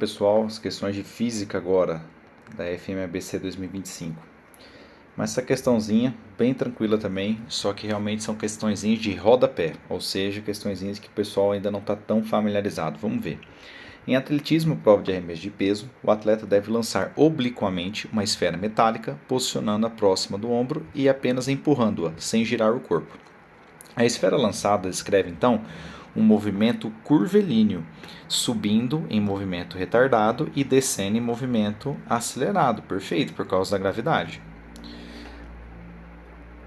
pessoal, as questões de física agora, da FMABC 2025. Mas essa questãozinha, bem tranquila também, só que realmente são questõezinhas de rodapé, ou seja, questõezinhas que o pessoal ainda não está tão familiarizado. Vamos ver. Em atletismo, prova de arremesso de peso, o atleta deve lançar obliquamente uma esfera metálica, posicionando-a próxima do ombro e apenas empurrando-a, sem girar o corpo. A esfera lançada descreve então um movimento curvilíneo, subindo em movimento retardado e descendo em movimento acelerado. Perfeito, por causa da gravidade.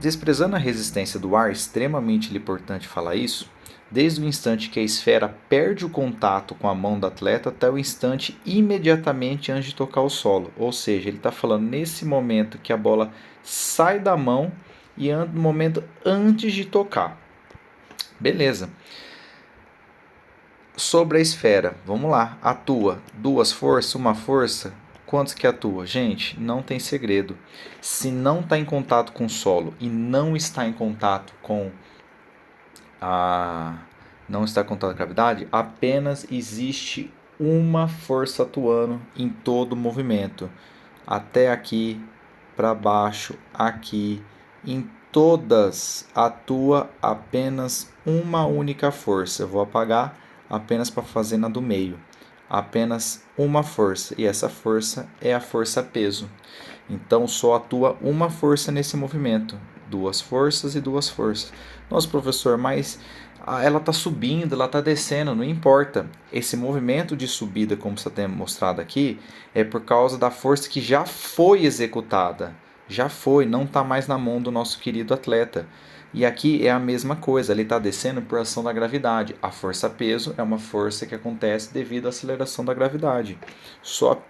Desprezando a resistência do ar, extremamente importante falar isso, desde o instante que a esfera perde o contato com a mão do atleta até o instante imediatamente antes de tocar o solo. Ou seja, ele está falando nesse momento que a bola sai da mão e no momento antes de tocar. Beleza. Sobre a esfera, vamos lá. Atua duas forças, uma força. Quantos que atua? Gente, não tem segredo. Se não está em contato com o solo e não está em contato com não está em contato com a gravidade, apenas existe uma força atuando em todo o movimento. Até aqui, para baixo, aqui, em todas atua apenas uma única força. Eu vou apagar apenas para fazer na do meio. Apenas uma força, e essa força é a força peso. Então só atua uma força nesse movimento. Duas forças e duas forças. Nossa, professor, mas ela está subindo, ela está descendo, não importa. Esse movimento de subida, como você tem mostrado aqui, é por causa da força que já foi executada. Já foi, não está mais na mão do nosso querido atleta. E aqui é a mesma coisa, ele está descendo por ação da gravidade. A força-peso é uma força que acontece devido à aceleração da gravidade. Só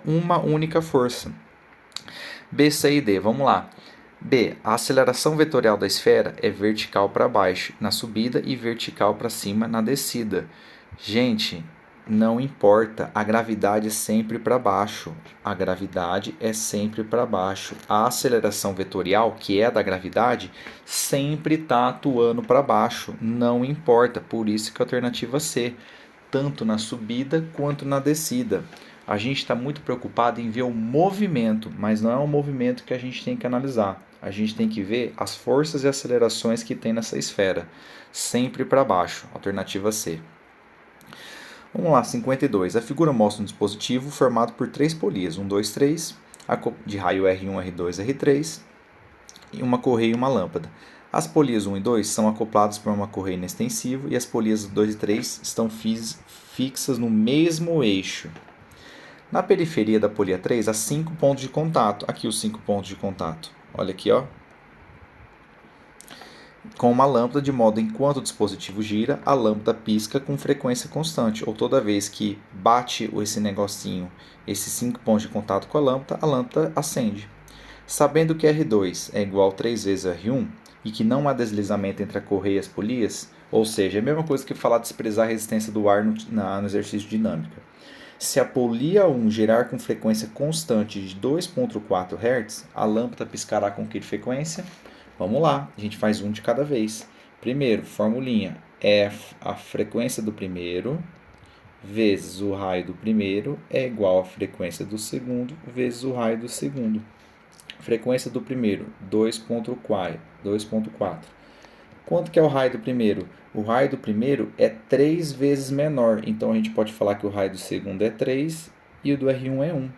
uma única força. B, C e D, vamos lá. B, a aceleração vetorial da esfera é vertical para baixo na subida e vertical para cima na descida. Gente, não importa, a gravidade é sempre para baixo. A gravidade é sempre para baixo. A aceleração vetorial, que é da gravidade, sempre está atuando para baixo. Não importa, por isso que a alternativa C, tanto na subida quanto na descida. A gente está muito preocupado em ver o movimento, mas não é o movimento que a gente tem que analisar. A gente tem que ver as forças e acelerações que tem nessa esfera. Sempre para baixo. Alternativa C. Vamos lá, 52. A figura mostra um dispositivo formado por três polias, 1, 2, 3, de raio R1, R2, R3, e uma correia e uma lâmpada. As polias 1 e 2 são acopladas por uma correia inextensível e as polias 2 e 3 estão fixas no mesmo eixo. Na periferia da polia 3 há 5 pontos de contato. Aqui os 5 pontos de contato. Olha aqui, ó. Com uma lâmpada, de modo enquanto o dispositivo gira, a lâmpada pisca com frequência constante. Ou toda vez que bate esse negocinho, esses 5 pontos de contato com a lâmpada acende. Sabendo que R2 é igual a 3 vezes R1 e que não há deslizamento entre a correia e as polias, ou seja, é a mesma coisa que falar desprezar a resistência do ar no exercício de dinâmica. Se a polia 1 girar com frequência constante de 2.4 Hz, a lâmpada piscará com que frequência? Vamos lá, a gente faz um de cada vez. Primeiro, formulinha, a frequência do primeiro vezes o raio do primeiro é igual à frequência do segundo vezes o raio do segundo. Frequência do primeiro, 2.4. Quanto que é o raio do primeiro? O raio do primeiro é 3 vezes menor, então a gente pode falar que o raio do segundo é 3 e o do R1 é 1.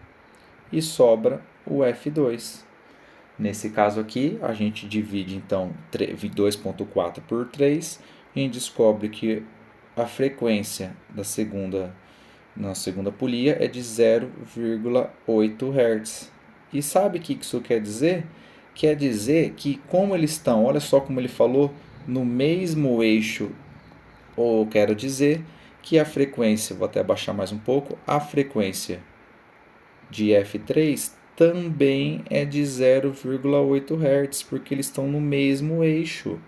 E sobra o F2. Nesse caso aqui, a gente divide então 2.4 por 3 e a gente descobre que a frequência na segunda polia é de 0,8 Hz. E sabe o que isso quer dizer? Quer dizer que como eles estão, olha só como ele falou, no mesmo eixo, ou quero dizer que a frequência, vou até abaixar mais um pouco, a frequência de F3 também é de 0,8 Hz, porque eles estão no mesmo eixo.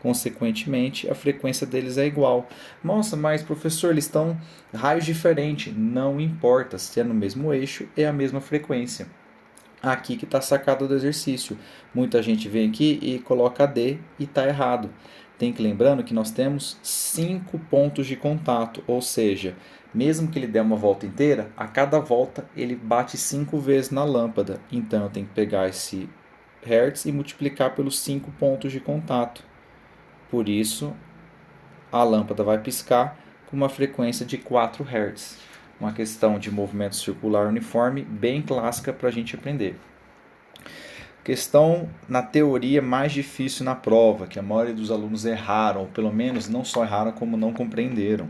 Consequentemente, a frequência deles é igual. Nossa, mas professor, eles estão raios diferentes. Não importa, se é no mesmo eixo, é a mesma frequência. Aqui que está a sacada do exercício. Muita gente vem aqui e coloca D e está errado. Tem que lembrando que nós temos 5 pontos de contato, ou seja, Mesmo que ele dê uma volta inteira, a cada volta ele bate 5 vezes na lâmpada. Então eu tenho que pegar esse Hz e multiplicar pelos 5 pontos de contato. Por isso, a lâmpada vai piscar com uma frequência de 4 Hz. Uma questão de movimento circular uniforme bem clássica para a gente aprender. Questão na teoria mais difícil na prova, que a maioria dos alunos erraram, ou pelo menos não só erraram, como não compreenderam.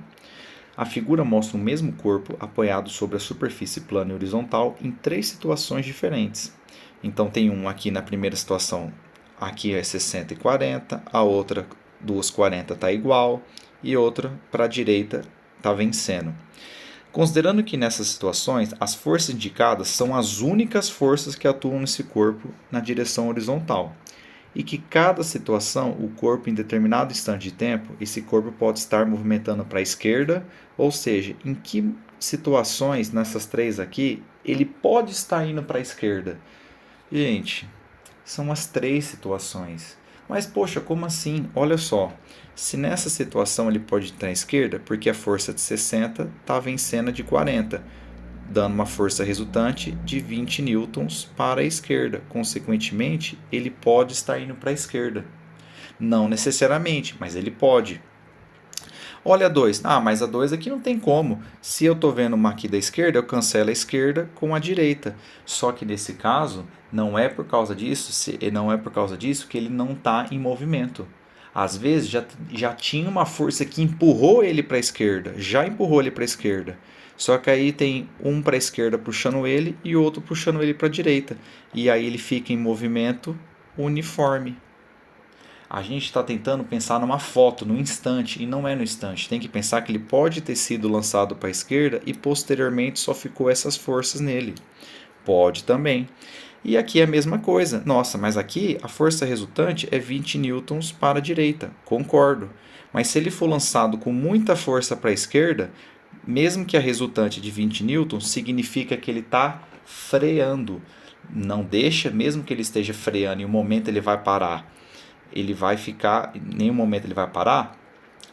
A figura mostra o mesmo corpo apoiado sobre a superfície plana e horizontal em 3 situações diferentes. Então tem um aqui na primeira situação, aqui é 60 e 40, a outra 2,40 está igual e outra para a direita está vencendo. Considerando que nessas situações as forças indicadas são as únicas forças que atuam nesse corpo na direção horizontal, e que cada situação, o corpo em determinado instante de tempo, esse corpo pode estar movimentando para a esquerda, ou seja, em que situações nessas 3 aqui ele pode estar indo para a esquerda? Gente, são as 3 situações. Mas poxa, como assim? Olha só, se nessa situação ele pode estar à esquerda, porque a força de 60 está vencendo a de 40, dando uma força resultante de 20 newtons para a esquerda. Consequentemente, ele pode estar indo para a esquerda. Não necessariamente, mas ele pode. Olha a 2. Ah, mas a 2 aqui não tem como. Se eu estou vendo uma aqui da esquerda, eu cancelo a esquerda com a direita. Só que nesse caso, não é por causa disso que ele não está em movimento. Às vezes já tinha uma força que empurrou ele para a esquerda, já empurrou ele para a esquerda. Só que aí tem um para a esquerda puxando ele e outro puxando ele para a direita. E aí ele fica em movimento uniforme. A gente está tentando pensar numa foto, no instante, e não é no instante. Tem que pensar que ele pode ter sido lançado para a esquerda e posteriormente só ficou essas forças nele. Pode também. E aqui é a mesma coisa. Nossa, mas aqui a força resultante é 20 newtons para a direita. Concordo. Mas se ele for lançado com muita força para a esquerda, mesmo que a resultante de 20 newtons, significa que ele está freando. Não deixa, mesmo que ele esteja freando e um momento ele vai parar, ele vai ficar, em nenhum momento ele vai parar.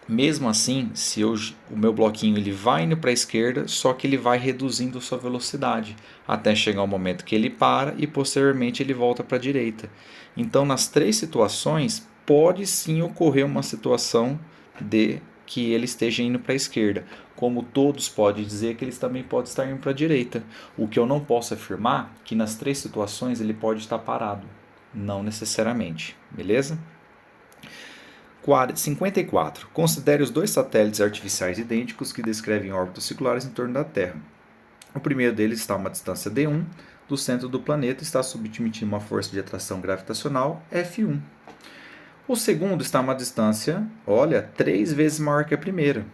Mesmo assim, se o meu bloquinho ele vai indo para a esquerda, só que ele vai reduzindo sua velocidade, até chegar um momento que ele para e posteriormente ele volta para a direita. Então, nas 3 situações, pode sim ocorrer uma situação de que ele esteja indo para a esquerda. Como todos podem dizer que eles também podem estar indo para a direita. O que eu não posso afirmar é que nas 3 situações ele pode estar parado. Não necessariamente, beleza? 54. Considere os 2 satélites artificiais idênticos que descrevem órbitas circulares em torno da Terra. O primeiro deles está a uma distância d1 do centro do planeta e está submetido a uma força de atração gravitacional F1. O segundo está a uma distância, 3 vezes maior que a primeira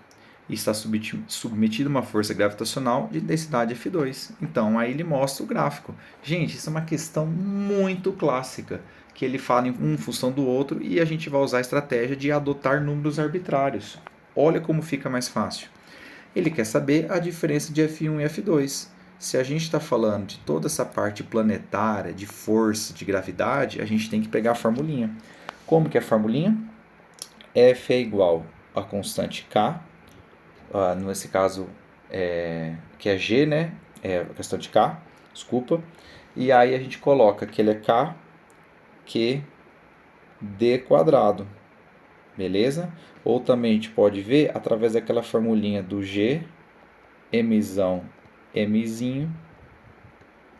e está submetido a uma força gravitacional de intensidade F2. Então, aí ele mostra o gráfico. Gente, isso é uma questão muito clássica, que ele fala em uma função do outro e a gente vai usar a estratégia de adotar números arbitrários. Olha como fica mais fácil. Ele quer saber a diferença de F1 e F2. Se a gente está falando de toda essa parte planetária, de força, de gravidade, a gente tem que pegar a formulinha. Como que é a formulinha? F é igual a constante K, nesse caso que é G, né? É a questão de K, desculpa. E aí a gente coloca que ele é K, Q, D quadrado, beleza? Ou também a gente pode ver através daquela formulinha do G, Mzão, Mzinho,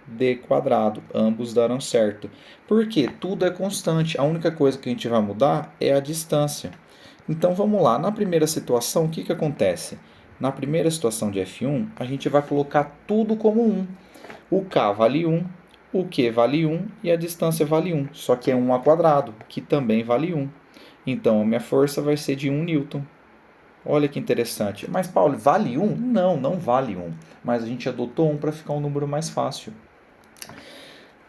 D quadrado. Ambos darão certo. Porque tudo é constante. A única coisa que a gente vai mudar é a distância. Então vamos lá. Na primeira situação, o que acontece? Na primeira situação de F1, a gente vai colocar tudo como 1. O K vale 1, o Q vale 1 e a distância vale 1. Só que é 1 ao quadrado, que também vale 1. Então a minha força vai ser de 1 newton. Olha que interessante. Mas, Paulo, vale 1? Não, não vale 1. Mas a gente adotou 1 para ficar um número mais fácil.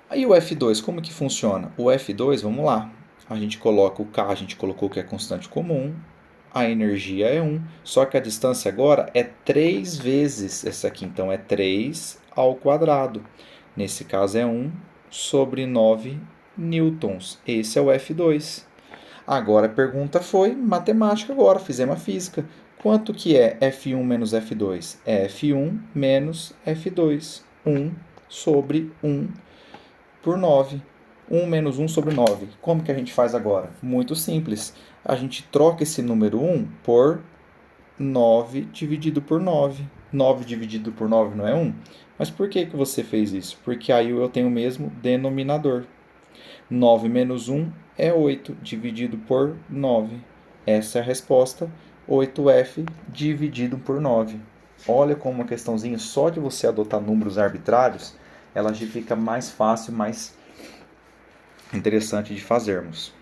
Aí o F2, como que funciona? O F2, vamos lá. A gente coloca o K, a gente colocou que é constante comum. A energia é 1. Só que a distância agora é 3 vezes essa aqui. Então, é 3 ao quadrado. Nesse caso, é 1 sobre 9 newtons. Esse é o F2. Agora a pergunta foi matemática agora, fizemos a física. Quanto que é F1 menos F2? É F1 menos F2. 1 sobre 1 por 9. 1 menos 1 sobre 9. Como que a gente faz agora? Muito simples. A gente troca esse número 1 por 9 dividido por 9. 9 dividido por 9 não é 1? Mas por que você fez isso? Porque aí eu tenho o mesmo denominador. 9 menos 1 é 8, dividido por 9. Essa é a resposta, 8F dividido por 9. Olha como uma questãozinha, só de você adotar números arbitrários, ela já fica mais fácil, mais interessante de fazermos.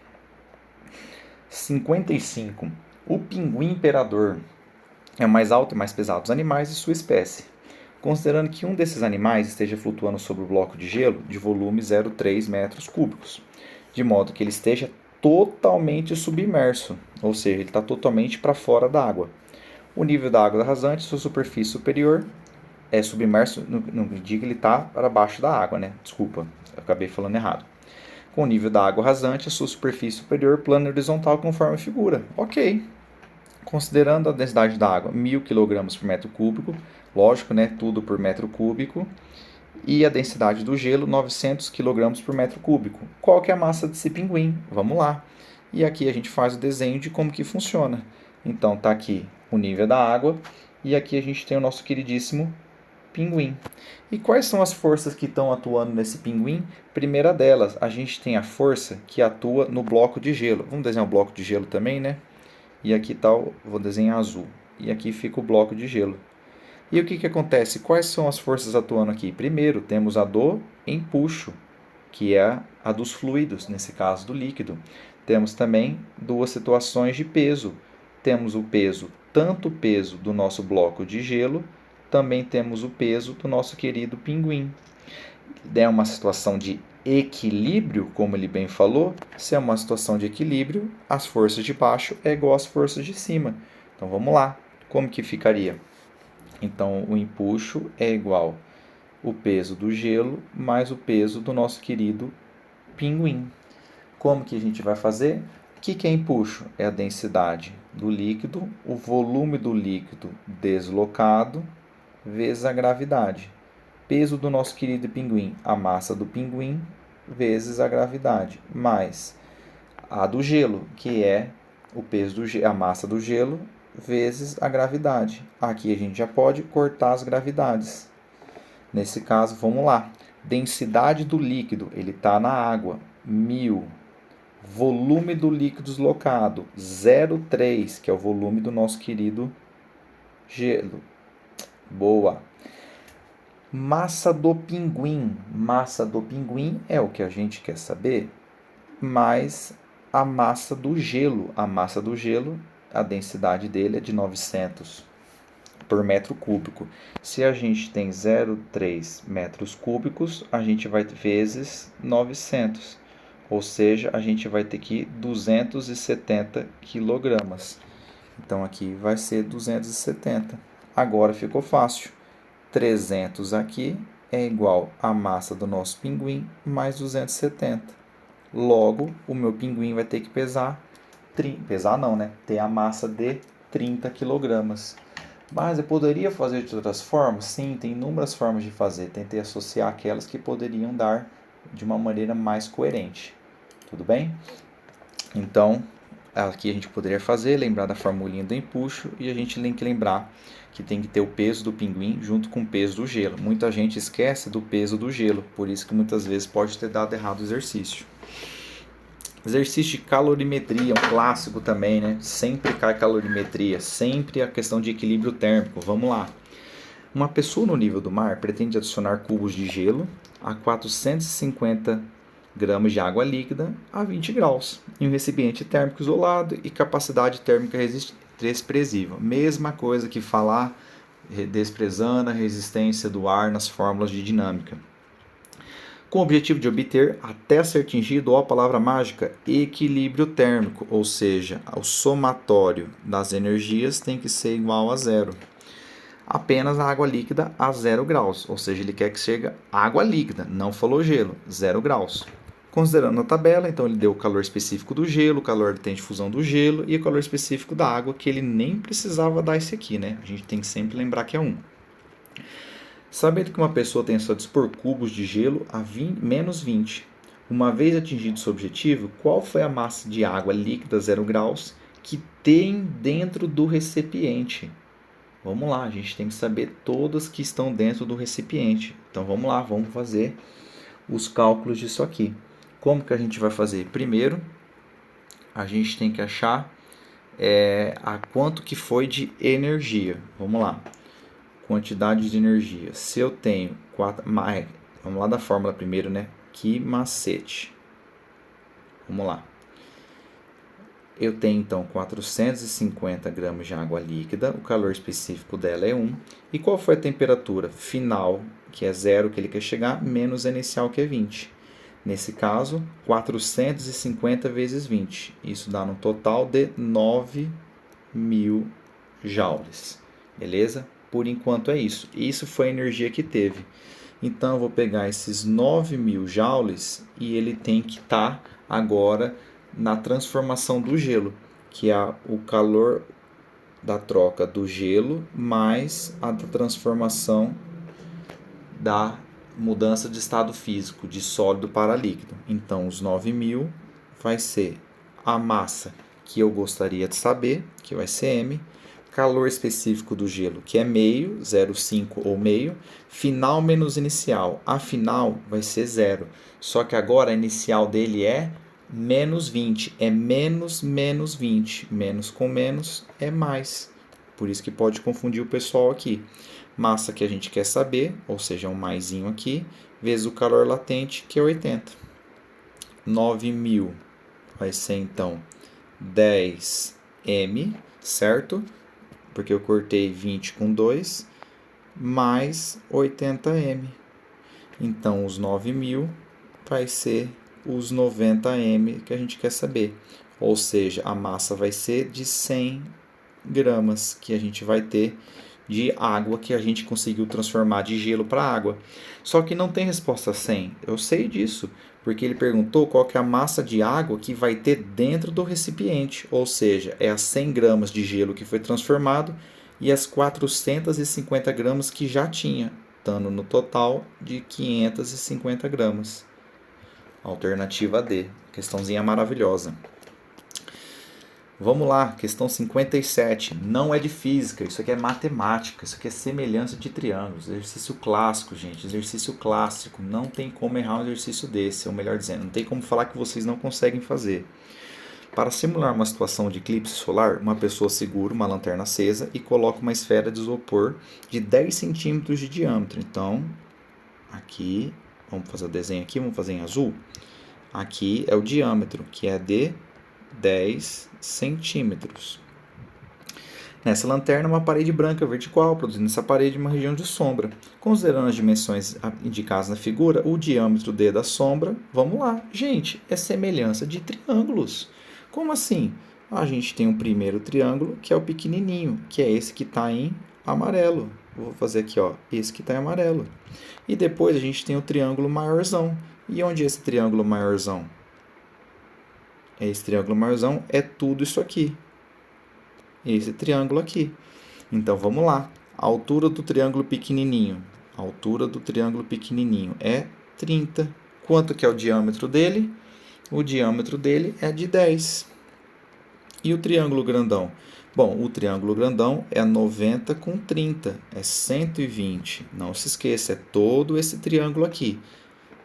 55. O pinguim imperador é o mais alto e mais pesado dos animais de sua espécie. Considerando que um desses animais esteja flutuando sobre o bloco de gelo de volume 0,3 metros cúbicos, de modo que ele esteja totalmente submerso, ou seja, ele está totalmente para fora da água. O nível da água rasante, sua superfície superior, é submerso, não indica que ele está para baixo da água, né? Desculpa, eu acabei falando errado. Com o nível da água rasante, a sua superfície superior plana e horizontal conforme a figura. Ok. Considerando a densidade da água, 1.000 kg por metro cúbico, lógico, né? Tudo por metro cúbico. E a densidade do gelo, 900 kg por metro cúbico. Qual que é a massa desse pinguim? Vamos lá. E aqui a gente faz o desenho de como que funciona. Então, tá aqui o nível da água e aqui a gente tem o nosso queridíssimo pinguim. E quais são as forças que estão atuando nesse pinguim? Primeira delas, a gente tem a força que atua no bloco de gelo. Vamos desenhar o bloco de gelo também, né? E aqui tá, vou desenhar azul. E aqui fica o bloco de gelo. E o que acontece? Quais são as forças atuando aqui? Primeiro, temos a do empuxo, que é a dos fluidos, nesse caso do líquido. Temos também duas situações de peso. Temos o peso, tanto o peso do nosso bloco de gelo, também temos o peso do nosso querido pinguim. É uma situação de equilíbrio, como ele bem falou. Se é uma situação de equilíbrio, as forças de baixo é igual às forças de cima. Então vamos lá. Como que ficaria? Então, o empuxo é igual o peso do gelo mais o peso do nosso querido pinguim. Como que a gente vai fazer? O que é empuxo? É a densidade do líquido, o volume do líquido deslocado, vezes a gravidade. Peso do nosso querido pinguim, a massa do pinguim, vezes a gravidade, mais a do gelo, que é o peso a massa do gelo, vezes a gravidade. Aqui a gente já pode cortar as gravidades. Nesse caso, vamos lá. Densidade do líquido, ele está na água, 1.000. Volume do líquido deslocado, 0,3, que é o volume do nosso querido gelo. Boa. Massa do pinguim. Massa do pinguim é o que a gente quer saber, mais a massa do gelo. A massa do gelo, a densidade dele é de 900 por metro cúbico. Se a gente tem 0,3 metros cúbicos, a gente vai vezes 900. Ou seja, a gente vai ter que 270 quilogramas. Então aqui vai ser 270. Agora ficou fácil. 300 aqui é igual à massa do nosso pinguim mais 270. Logo, o meu pinguim vai ter que pesar não, né? Ter a massa de 30 kg. Mas eu poderia fazer de outras formas? Sim, tem inúmeras formas de fazer. Tentei associar aquelas que poderiam dar de uma maneira mais coerente. Tudo bem? Então, aqui a gente poderia fazer, lembrar da formulinha do empuxo e a gente tem que lembrar que tem que ter o peso do pinguim junto com o peso do gelo. Muita gente esquece do peso do gelo, por isso que muitas vezes pode ter dado errado o exercício. Exercício de calorimetria, um clássico também, né? Sempre cai calorimetria, sempre a questão de equilíbrio térmico. Vamos lá. Uma pessoa no nível do mar pretende adicionar cubos de gelo a 450 gramas de água líquida a 20 graus, em um recipiente térmico isolado e capacidade térmica desprezível. Mesma coisa que falar desprezando a resistência do ar nas fórmulas de dinâmica. Com o objetivo de obter, até ser atingido, a palavra mágica, equilíbrio térmico, ou seja, o somatório das energias tem que ser igual a zero. Apenas a água líquida a 0 graus, ou seja, ele quer que chegue água líquida, não falou gelo, 0 graus. Considerando a tabela, então ele deu o calor específico do gelo, o calor latente de fusão do gelo e o calor específico da água, que ele nem precisava dar esse aqui, né? A gente tem que sempre lembrar que é 1. Sabendo que uma pessoa tem só dispor cubos de gelo a menos 20. Uma vez atingido seu objetivo, qual foi a massa de água líquida 0 graus que tem dentro do recipiente? Vamos lá, a gente tem que saber todas que estão dentro do recipiente. Então vamos lá, vamos fazer os cálculos disso aqui. Como que a gente vai fazer? Primeiro, a gente tem que achar a quanto que foi de energia. Vamos lá. Quantidade de energia. Se eu tenho 4... Vamos lá da fórmula primeiro, né? Que macete. Vamos lá. Eu tenho, então, 450 gramas de água líquida. O calor específico dela é 1. E qual foi a temperatura final, que é 0, que ele quer chegar, menos a inicial, que é 20. Nesse caso, 450 vezes 20. Isso dá um total de 9.000 joules. Beleza? Por enquanto é isso. Isso foi a energia que teve. Então, eu vou pegar esses 9.000 joules e ele tem que estar agora na transformação do gelo, que é o calor da troca do gelo mais a da transformação da mudança de estado físico de sólido para líquido. Então, os 9.000 vai ser a massa que eu gostaria de saber, que vai ser M, calor específico do gelo, que é meio, 0,5 ou meio, final menos inicial. A final vai ser 0, só que agora a inicial dele é menos 20, é menos 20, menos com menos é mais. Por isso que pode confundir o pessoal aqui. Massa que a gente quer saber, ou seja, um maisinho aqui, vezes o calor latente, que é 80. 9.000 vai ser, então, 10M, certo? Porque eu cortei 20 com 2, mais 80M. Então, os 9.000 vai ser os 90M que a gente quer saber. Ou seja, a massa vai ser de 100 gramas que a gente vai ter de água que a gente conseguiu transformar de gelo para água. Só que não tem resposta 100. Eu sei disso, porque ele perguntou qual que é a massa de água que vai ter dentro do recipiente. Ou seja, é as 100 gramas de gelo que foi transformado e as 450 gramas que já tinha, dando no total de 550 gramas. Alternativa D. Questãozinha maravilhosa. Vamos lá, questão 57. Não é de física, isso aqui é matemática, isso aqui é semelhança de triângulos. Exercício clássico, gente, exercício clássico. Não tem como errar um exercício desse, ou melhor dizendo, não tem como falar que vocês não conseguem fazer. Para simular uma situação de eclipse solar, uma pessoa segura uma lanterna acesa e coloca uma esfera de isopor de 10 centímetros de diâmetro. Então, aqui, vamos fazer o desenho aqui, vamos fazer em azul. Aqui é o diâmetro, que é de 10 centímetros. Nessa lanterna, uma parede branca vertical, produzindo nessa parede uma região de sombra. Considerando as dimensões indicadas na figura, o diâmetro D da sombra, vamos lá. Gente, é semelhança de triângulos. Como assim? A gente tem um primeiro triângulo, que é o pequenininho, que é esse que está em amarelo. Vou fazer aqui, ó, esse que está em amarelo. E depois a gente tem o triângulo maiorzão. E onde é esse triângulo maiorzão? Esse triângulo maiorzão é tudo isso aqui. Esse triângulo aqui. Então, vamos lá. A altura do triângulo pequenininho. A altura do triângulo pequenininho é 30. Quanto que é o diâmetro dele? O diâmetro dele é de 10. E o triângulo grandão? Bom, o triângulo grandão é 90 com 30. É 120. Não se esqueça, é todo esse triângulo aqui.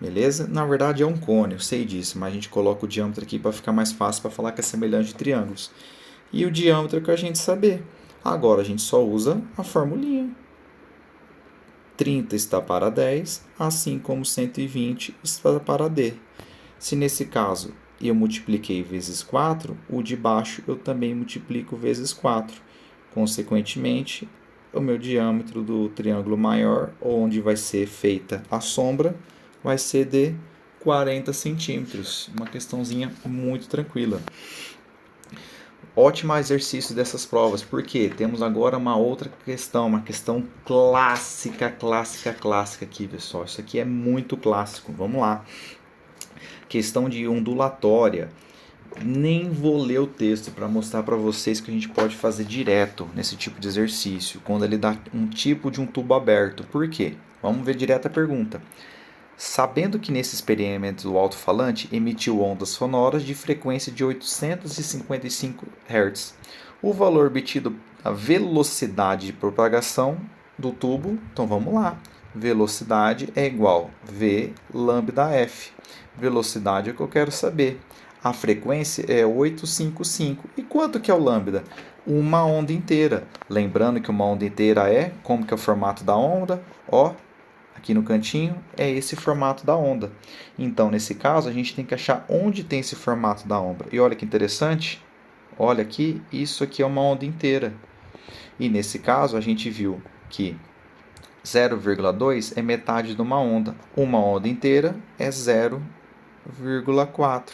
Beleza? Na verdade é um cone, eu sei disso, mas a gente coloca o diâmetro aqui para ficar mais fácil para falar que é semelhante de triângulos. E o diâmetro que a gente saber. Agora a gente só usa a formulinha. 30 está para 10, assim como 120 está para D. Se nesse caso eu multipliquei vezes 4, o de baixo eu também multiplico vezes 4. Consequentemente, o meu diâmetro do triângulo maior, onde vai ser feita a sombra, vai ser de 40 centímetros. Uma questãozinha muito tranquila. Ótimo exercício dessas provas, porque temos agora uma outra questão, uma questão clássica aqui, pessoal. Isso aqui é muito clássico. Vamos lá. Questão de ondulatória. Nem vou ler o texto para mostrar para vocês que a gente pode fazer direto nesse tipo de exercício, quando ele dá um tipo de um tubo aberto. Por quê? Vamos ver direto a pergunta. Sabendo que nesse experimento o alto-falante emitiu ondas sonoras de frequência de 855 Hz, o valor obtido da velocidade de propagação do tubo, então vamos lá. Velocidade é igual V lambda F. Velocidade é o que eu quero saber. A frequência é 855. E quanto que é o lambda? Uma onda inteira. Lembrando que uma onda inteira é, como que é o formato da onda? Ó, aqui no cantinho é esse formato da onda. Então, nesse caso, a gente tem que achar onde tem esse formato da onda. E olha que interessante. Olha aqui, isso aqui é uma onda inteira. E nesse caso, a gente viu que 0,2 é metade de uma onda. Uma onda inteira é 0,4.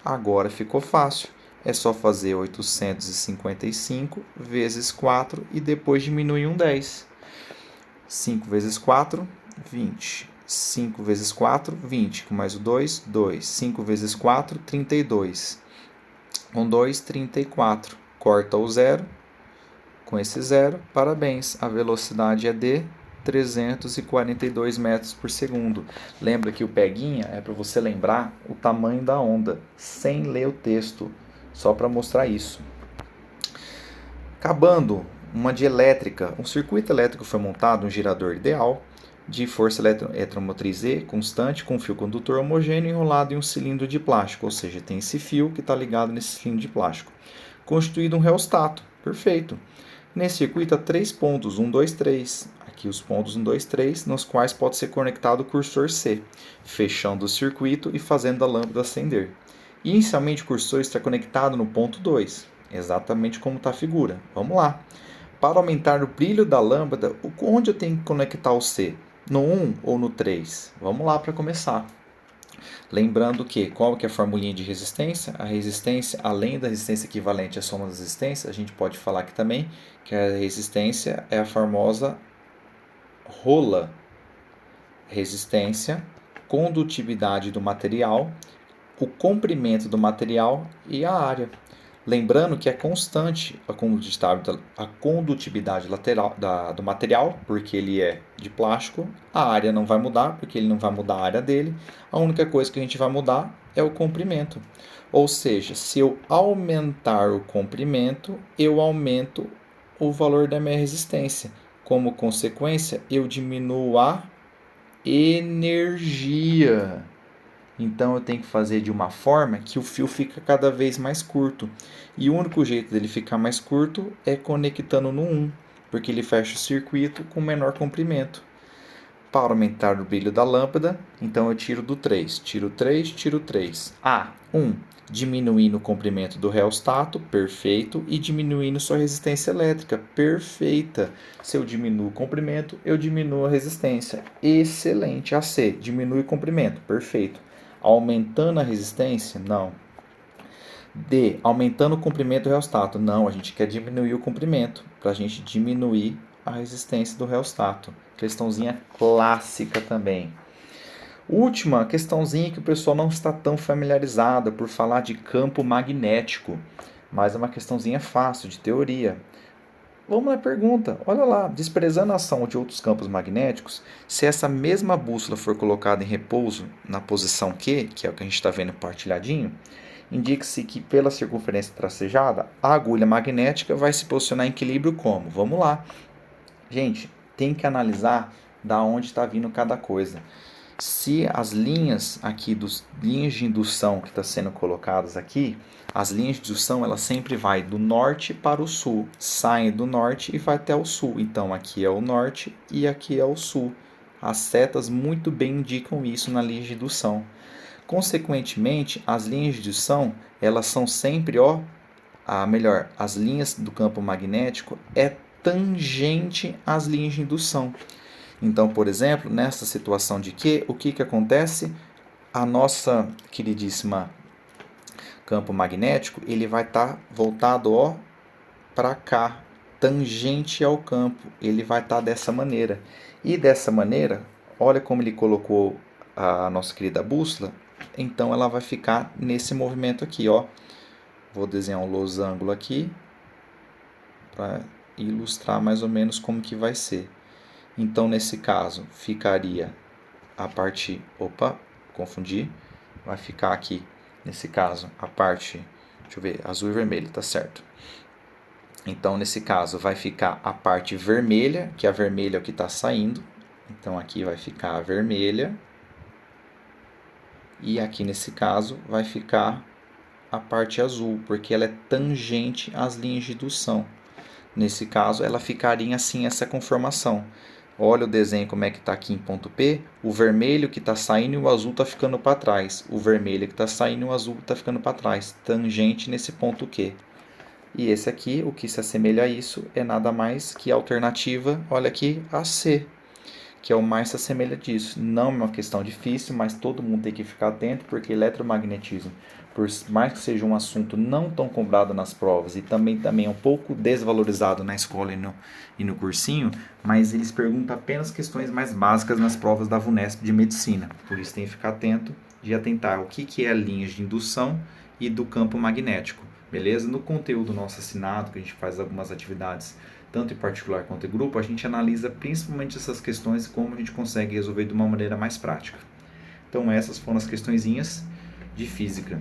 Agora ficou fácil. É só fazer 855 vezes 4 e depois diminuir um 10. 5 vezes 4, 20. 5 vezes 4, 20. Com mais o 2, 2. 5 vezes 4, 32. Com 2, 34. Corta o zero. Com esse zero, parabéns. A velocidade é de 342 metros por segundo. Lembra que o peguinha é para você lembrar o tamanho da onda, sem ler o texto, só para mostrar isso. Acabando, uma de elétrica. Um circuito elétrico foi montado, um gerador ideal, de força eletromotriz E constante, com fio condutor homogêneo enrolado em um cilindro de plástico, ou seja, tem esse fio que está ligado nesse cilindro de plástico. Constituído um reostato, perfeito. Nesse circuito há 3 pontos, 1, 2, 3. Aqui os pontos 1, 2, 3, nos quais pode ser conectado o cursor C, fechando o circuito e fazendo a lâmpada acender. Inicialmente o cursor está conectado no ponto 2, exatamente como está a figura. Vamos lá. Para aumentar o brilho da lâmpada, onde eu tenho que conectar o C? No 1 ou no 3? Vamos lá para começar. Lembrando que, qual que é a formulinha de resistência? A resistência, além da resistência equivalente à soma das resistências, a gente pode falar aqui também que a resistência é a famosa rola. Resistência, condutividade do material, o comprimento do material e a área. Lembrando que é constante a condutividade lateral do material, porque ele é de plástico. A área não vai mudar, porque ele não vai mudar a área dele. A única coisa que a gente vai mudar é o comprimento. Ou seja, se eu aumentar o comprimento, eu aumento o valor da minha resistência. Como consequência, eu diminuo a energia. Então eu tenho que fazer de uma forma que o fio fica cada vez mais curto. E o único jeito dele ficar mais curto é conectando no 1, porque ele fecha o circuito com menor comprimento. Para aumentar o brilho da lâmpada, então eu tiro do 3. Tiro 3, tiro 3. 1. Diminuindo o comprimento do reostato, perfeito. E diminuindo sua resistência elétrica, perfeita. Se eu diminuo o comprimento, eu diminuo a resistência. Excelente. AC, diminui o comprimento, perfeito. Aumentando a resistência? Não. D, aumentando o comprimento do reostato? Não, a gente quer diminuir o comprimento, para a gente diminuir a resistência do reostato. Questãozinha clássica também. Última questãozinha que o pessoal não está tão familiarizado por falar de campo magnético, mas é uma questãozinha fácil, de teoria. Vamos na pergunta, olha lá, desprezando a ação de outros campos magnéticos, se essa mesma bússola for colocada em repouso na posição Q, que é o que a gente está vendo partilhadinho, indique-se que pela circunferência tracejada, a agulha magnética vai se posicionar em equilíbrio como? Vamos lá. Gente, tem que analisar da onde está vindo cada coisa. Se as linhas aqui, linhas de indução que estão sendo colocadas aqui, as linhas de indução elas sempre vai do norte para o sul, saem do norte e vai até o sul. Então aqui é o norte e aqui é o sul. As setas muito bem indicam isso na linha de indução. Consequentemente, as linhas de indução elas são sempre, as linhas do campo magnético é tangente às linhas de indução. Então, por exemplo, nessa situação de Q, o que acontece? A nossa queridíssima campo magnético, ele vai estar voltado para cá, tangente ao campo. Ele vai estar dessa maneira. E dessa maneira, olha como ele colocou a nossa querida bússola, então ela vai ficar nesse movimento aqui, ó. Vou desenhar um losango aqui para ilustrar mais ou menos como que vai ser. Então, nesse caso, ficaria a parte... Opa, confundi. Vai ficar aqui, nesse caso, a parte... Deixa eu ver, azul e vermelho, tá certo. Então, nesse caso, vai ficar a parte vermelha, que a vermelha é o que está saindo. Então, aqui vai ficar a vermelha. E aqui, nesse caso, vai ficar a parte azul, porque ela é tangente às linhas de indução. Nesse caso, ela ficaria assim, essa conformação. Olha o desenho como é que está aqui em ponto P. O vermelho que está saindo e o azul está ficando para trás. O vermelho que está saindo e o azul está ficando para trás. Tangente nesse ponto Q. E esse aqui, o que se assemelha a isso, é nada mais que a alternativa, olha aqui, a C, que é o mais se assemelha disso. Não é uma questão difícil, mas todo mundo tem que ficar atento, porque eletromagnetismo, por mais que seja um assunto não tão cobrado nas provas e também é um pouco desvalorizado na escola e no cursinho, mas eles perguntam apenas questões mais básicas nas provas da VUNESP de medicina. Por isso tem que ficar atento de atentar o que é linhas de indução e do campo magnético. Beleza? No conteúdo nosso assinado, que a gente faz algumas atividades, tanto em particular quanto em grupo, a gente analisa principalmente essas questões e como a gente consegue resolver de uma maneira mais prática. Então essas foram as questõezinhas de física.